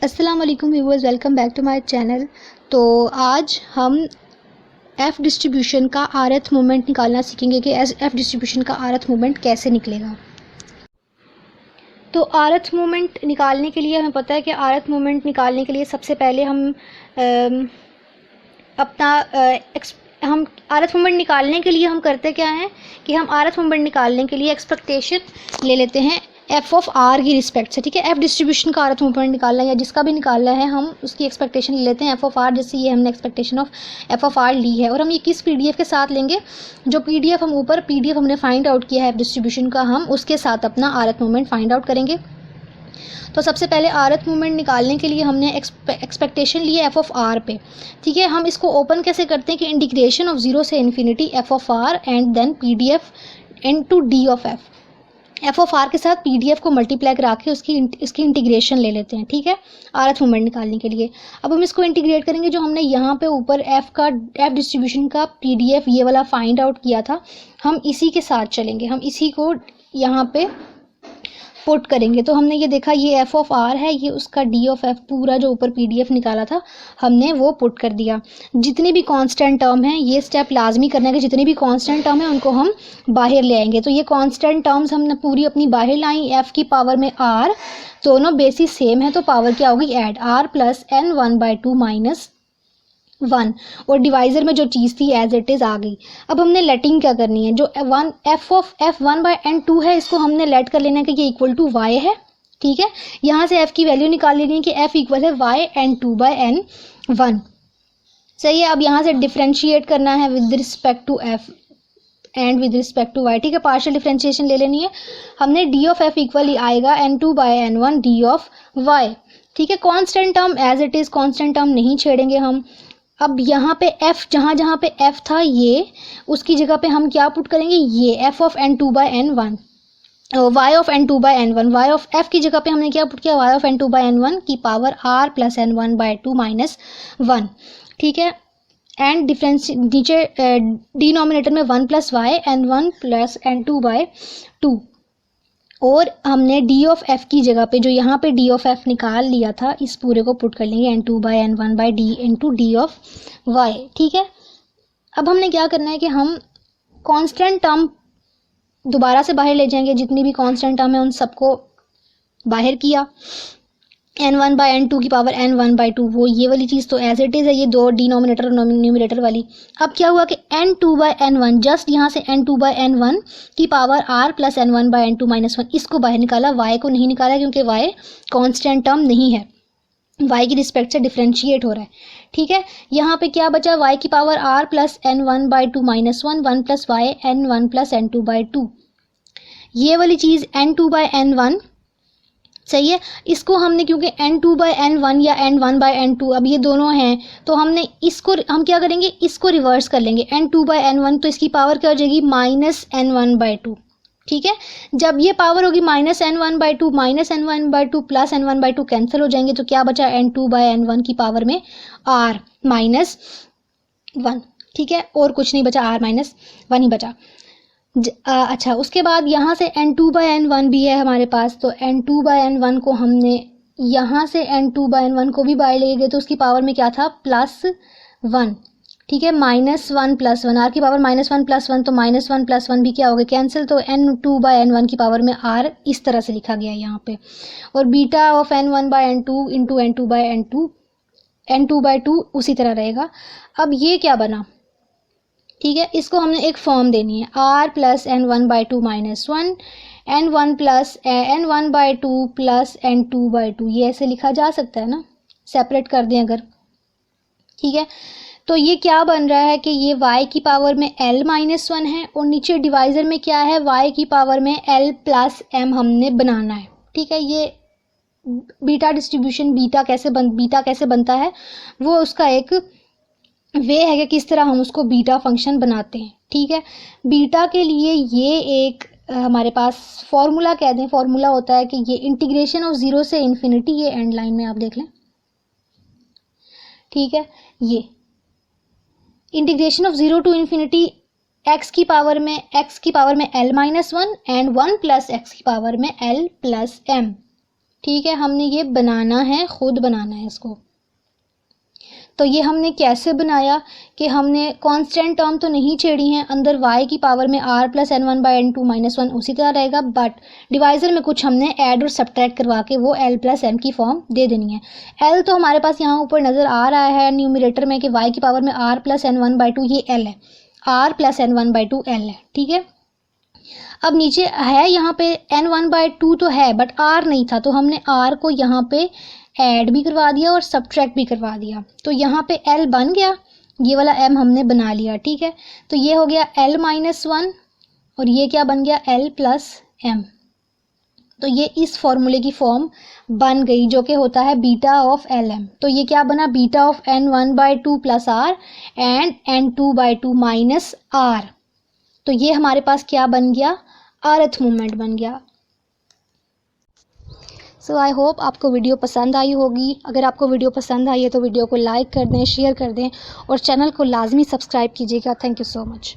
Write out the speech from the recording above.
अस्सलाम वालेकुम viewers, welcome back to my channel. तो आज हम एफ़ डिस्ट्रीब्यूशन का आरएथ मोमेंट निकालना सीखेंगे कि एफ़ डिस्ट्रीब्यूशन का आरएथ मोमेंट कैसे निकलेगा। तो आरएथ मोमेंट निकालने के लिए हमें पता है कि आरएथ मोमेंट निकालने के लिए सबसे पहले हम आरएथ मोमेंट निकालने के लिए हम करते क्या हैं कि हम आरएथ मोमेंट निकालने के लिए एक्सपेक्टेशन ले लेते हैं एफ ऑफ आर की रिस्पेक्ट से। ठीक है, एफ डिस्ट्रीब्यूशन का आरएथ मोमेंट निकालना है या जिसका भी निकालना है हम उसकी एक्सपेक्टेशन ले लेते हैं एफ ऑफ आर। जैसे ये हमने expectation of F of R ली है और हम ये किस पीडीएफ के साथ लेंगे, जो पीडीएफ हम ऊपर पीडीएफ हमने फाइंड आउट किया है एफ डिस्ट्रीब्यूशन का, हम उसके साथ अपना आरएथ मोमेंट फाइंड आउट करेंगे। तो सबसे पहले आरएथ मोमेंट निकालने के लिए हमने एक्सपेक्टेशन ली है एफ ऑफ आर पे। ठीक है, हम इसको ओपन कैसे करते हैं कि इंटीग्रेशन ऑफ 0 से infinity F of R and then PDF into D of F of R के साथ पीडीएफ को मल्टीप्लाई करा के इसकी इंटीग्रेशन ले लेते हैं। ठीक है, आरएथ मोमेंट निकालने के लिए अब हम इसको इंटीग्रेट करेंगे। जो हमने यहाँ पे ऊपर एफ डिस्ट्रीब्यूशन का पीडीएफ ये वाला फाइंड आउट किया था, हम इसी के साथ चलेंगे, हम इसी को यहाँ पे पुट करेंगे। तो हमने ये देखा ये एफ ऑफ आर है, ये उसका डी ऑफ एफ पूरा जो ऊपर पीडीएफ निकाला था हमने वो पुट कर दिया। जितनी भी कांस्टेंट टर्म है ये स्टेप लाजमी करना है कि जितनी भी कांस्टेंट टर्म है उनको हम बाहर ले आएंगे। तो ये कांस्टेंट टर्म्स हमने पूरी अपनी बाहर लाई, एफ की पावर में आर, दोनों बेसिस सेम है तो पावर क्या होगी add, R plus N 1/2 minus 1 और डिवाइजर में जो चीज़ थी एज इट इज़ आ गई। अब हमने लेटिंग क्या करनी है, जो एफ ऑफ एफ 1/n2 है इसको हमने लेट कर लेना है कि ये इक्वल टू वाई है। ठीक है, यहाँ से एफ की वैल्यू निकाल लेनी है कि एफ इक्वल है वाई n2/n1। सही है, अब यहाँ से डिफ्रेंशिएट करना है with respect to F and with respect to Y. ठीक है, पार्शियल डिफ्रेंशिएशन ले लेनी है हमने, डी ऑफ एफ इक्वल आएगा n2/n1 डी ऑफ वाई। ठीक है, constant term as it is, constant term नहीं छेड़ेंगे हम। अब यहाँ पे f जहाँ पे f था ये उसकी जगह पे हम क्या पुट करेंगे, ये f of n2/n1 y of n2/n1, y of f की जगह पे हमने क्या पुट किया, y ऑफ n2/n1 की power r plus n1/2 minus 1। ठीक है, एंड डिफरेंस नीचे डिनोमिनेटर में 1 plus Y n1 plus n2/2 और हमने डी ऑफ एफ की जगह पे जो यहाँ पे डी ऑफ एफ निकाल लिया था इस पूरे को पुट कर लेंगे n2/n1/d into D of Y. ठीक है, अब हमने क्या करना है कि हम कांस्टेंट टर्म दोबारा से बाहर ले जाएंगे, जितनी भी कांस्टेंट टर्म है उन सबको बाहर किया, n1/n2 की पावर n1/2 वो ये वाली चीज़ तो एज इट इज़ है, ये दो डिनोमिनेटर और न्यूमिनेटर वाली। अब क्या हुआ कि n2/n1 जस्ट यहाँ से n2/n1 की power r plus n1/n2 minus 1 इसको बाहर निकाला, y को नहीं निकाला क्योंकि y कांस्टेंट टर्म नहीं है, y की रिस्पेक्ट से डिफ्रेंशिएट हो रहा है। ठीक है, यहाँ पे क्या बचा, y की power r plus n1/2 minus 1 plus y n1 plus n2/2 ये वाली चीज़ n2/n1। सही है, इसको हमने क्योंकि n2/n1 या n1/n2 अब ये दोनों हैं तो हमने इसको हम क्या करेंगे, इसको रिवर्स कर लेंगे n2/n1 तो इसकी पावर क्या हो जाएगी माइनस n1/2। ठीक है, जब ये पावर होगी minus n1/2 plus n1/2 cancel हो जाएंगे तो क्या बचा n2/n1 की पावर में r माइनस 1। ठीक है, और कुछ नहीं बचा, r माइनस 1 ही बचा। अच्छा, उसके बाद यहाँ से n2/n1 भी है हमारे पास, तो n2/n1 को हमने यहाँ से n2/n1 को भी बाहर ले गए तो उसकी पावर में क्या था प्लस 1। ठीक है, -1 प्लस 1, r की पावर -1 प्लस 1 तो -1 प्लस 1 भी क्या हो गया कैंसिल, तो n2/n1 की पावर में r इस तरह से लिखा गया यहाँ पे, और beta of n1/n2 into n2/2 उसी तरह रहेगा। अब ये क्या बना, ठीक है, इसको हमने एक फॉर्म देनी है r plus n1/2 minus 1 n1 plus n1/2 plus n2/2, ये ऐसे लिखा जा सकता है ना, सेपरेट कर दें अगर। ठीक है, तो ये क्या बन रहा है कि ये y की पावर में l माइनस 1 है और नीचे डिवाइजर में क्या है y की पावर में l प्लस m हमने बनाना है। ठीक है, ये बीटा डिस्ट्रीब्यूशन बीटा कैसे बनता है वो उसका एक वे है कि किस तरह हम उसको बीटा फंक्शन बनाते हैं। ठीक है, बीटा के लिए ये एक हमारे पास फॉर्मूला कह दें, फॉर्मूला होता है कि ये इंटीग्रेशन ऑफ 0 से इन्फिनिटी, ये एंड लाइन में आप देख लें। ठीक है, ये integration of 0 to infinity x की पावर में l minus 1 and 1 plus x की पावर में l प्लस m। ठीक है, हमने ये बनाना है, खुद बनाना है इसको। तो ये हमने कैसे बनाया कि हमने कांस्टेंट टर्म तो नहीं छेड़ी हैं, अंदर y की पावर में r plus n1 by n2 minus 1 उसी तरह रहेगा, बट डिवाइज़र में कुछ हमने ऐड और सब्ट्रैक्ट करवा के वो l प्लस m की फॉर्म दे देनी है। l तो हमारे पास यहाँ ऊपर नज़र आ रहा है न्यूमरेटर में कि y की पावर में r प्लस n1 बाई 2 ये l है, r plus n1 by 2 l है, ठीक है। अब नीचे है यहाँ पे n1 बाई 2 तो है बट r नहीं था, तो हमने r को यहाँ पे ऐड भी करवा दिया और सब्ट्रैक्ट भी करवा दिया, तो यहाँ पे l बन गया, ये वाला m हमने बना लिया, ठीक है। तो ये हो गया l माइनस 1 और ये क्या बन गया l प्लस m। तो ये इस फॉर्मूले की फॉर्म बन गई जो कि होता है बीटा ऑफ lm। तो ये क्या बना, beta of n1 by 2 plus r and n2 by 2 minus r। तो ये हमारे पास क्या बन गया, अर्थ मूवमेंट बन गया। सो आई होप आपको वीडियो पसंद आई होगी। अगर आपको वीडियो पसंद आई है तो वीडियो को लाइक कर दें, शेयर कर दें और चैनल को लाजमी सब्सक्राइब कीजिएगा। Thank you so much.